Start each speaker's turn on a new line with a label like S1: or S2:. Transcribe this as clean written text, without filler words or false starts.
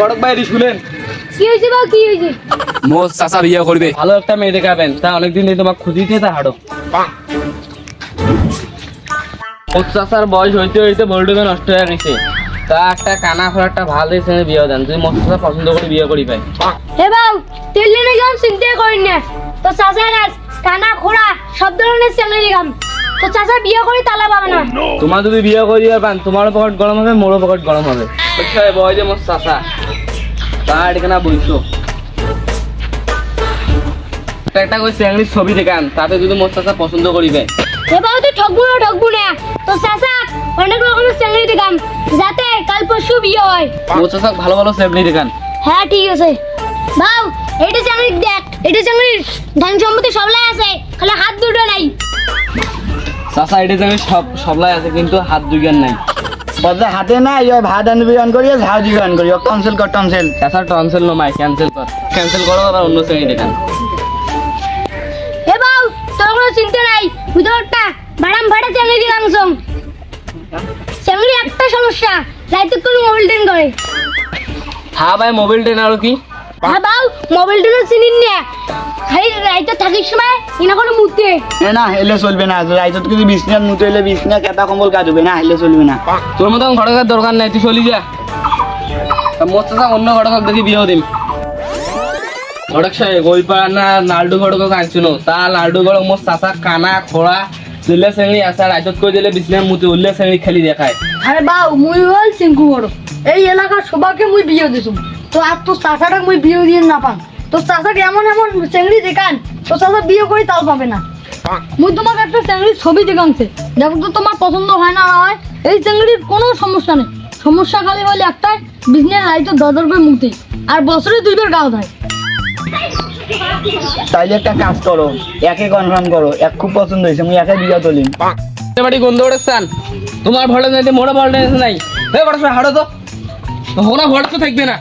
S1: বড়ক ভাই শুনেন,
S2: কি হয়েছে বা কি হয়েছে?
S3: মোর চাচা বিয়ে করবে।
S1: ভালো একটা মেয়ে দেখাবেন, তা অনেকদিন ধরে তোমাকে খুঁজিতে তা হাঁটো। ওর চাচার বয়স হইতে হইতে বলটুকে নষ্ট হয়ে গেছে, তা একটা কানা খোলা একটা ভালো ছেলে বিয়ে দেন, তুই মোর চাচা পছন্দ করে বিয়ে করি পাই।
S2: হে বাউ, তেলে না গাম চিন্তা করেন না। তো চাচা রাজ কানা খোড়া সব ধরনের ছেলে গাম। তো চাচা বিয়ে করে তালা পাবে না।
S1: তোমার যদি বিয়ে করি পান, তোমারও পকেট গরম হবে, মোরও পকেট গরম হবে। বয় যে মোর চাচা তার এখানে বইছো একটা করে চ্যাংড়ির ছবি দেখান, তাতে যদি মোর চাচা পছন্দ করিবে।
S2: হে বাউ, তুই ঠকবো না। তো চাচা অনেক রকমের ছেলে গাম, যাতে কাল পরশু বিয়ে হয়।
S1: মোর চাচা ভালো ভালো চ্যাংড়ি দেখান।
S2: হ্যাঁ ঠিক আছে বাউ, এটা চ্যাংড়ি দেখ, এটা চ্যাংড়ির ধন সম্পত্তি সবলাই আছে, খালি হাত দুটো নাই।
S1: চাচা এটা চ্যাংড়ি সবলাই আছে, কিন্তু হাত দুইগান নাই।
S4: বলতে হাতে না ইয়ে ভাত আনবি অন করি ঝাউ দিবি অন করি টনসেল কর টনসেল।
S1: চাচা টনসেল নমাই, ক্যান্সেল করো আবার অন্য চ্যাংড়ি দেখান।
S2: হে বাউ, তোর কোনো চিন্তা নাই, ভিতরটা বাড়াম ভাড়া চ্যাংড়ি দিলাম সং। চ্যাংড়ি একটা সমস্যা, রাইতে করে মোবাইল টেন করে।
S1: হ্যাঁ ভাই, মোবাইল টেন আর কি?
S2: হ্যাঁ বাউ, মোবাইল টেন চিনিন না, খালি রাইতে থাকিস সময় ইনা কোনো মুতে।
S4: না হেলে চলবে না, রাইজত কিছু বিছনাত মুতে হইলে বিছনা কেতা কম্বল কাটবে না, হেলে চলবে না।
S1: তোর মতন ঘটকের দরকার নাই, তুই চলি যা। মোর চাচা অন্য ঘটকক দেখি বিয়েও দিম। ঘটক সাহেব ওই পাড়া না লালডু ঘটকক আনছিল, তা লালডু ঘটক মোর চাচা কানা খোড়া দিলে শ্রেণী আছে, রাইজত করে দিলে বিছনা মুতে উল্লে শ্রেণী খেলি দেখায়।
S5: আরে বাউ, মুই হল সিংকু বড়, এই এলাকার সবাইকে মুই বিয়ে দিছুম। তো আর তোর চাচাটাকে মুই বিয়ে দিয়ে না পান, তোর চাচাকে এমন এমন চেংড়ি দেখান, তোর চাচা বিয়ে করে তাল পাবে না। মুই তোমাকে একটা চেংড়ির ছবি দেখানছে, দেখো তো তোমার পছন্দ হয় না না হয়। এই চেংড়ির কোনো সমস্যা নেই, সমস্যা খালি হলে একটাই, বিজনেস লাইট দরদর করে মুক্তি, আর বছরে 2 বার গাও দেয়।
S4: তাইলে একটা কাজ করো, একে কনফার্ম করো, এক খুব পছন্দ হয়েছে, মুই একে বিয়ে তুলিম।
S1: বাড়ি গন্ধ উঠেছেন, তোমার ভোল্টেজ নাই, মোড়া ভোল্টেজ নাই। হে বড় হাঁটো তো, ওখানে ভোল্টেজ তো থাকবে না।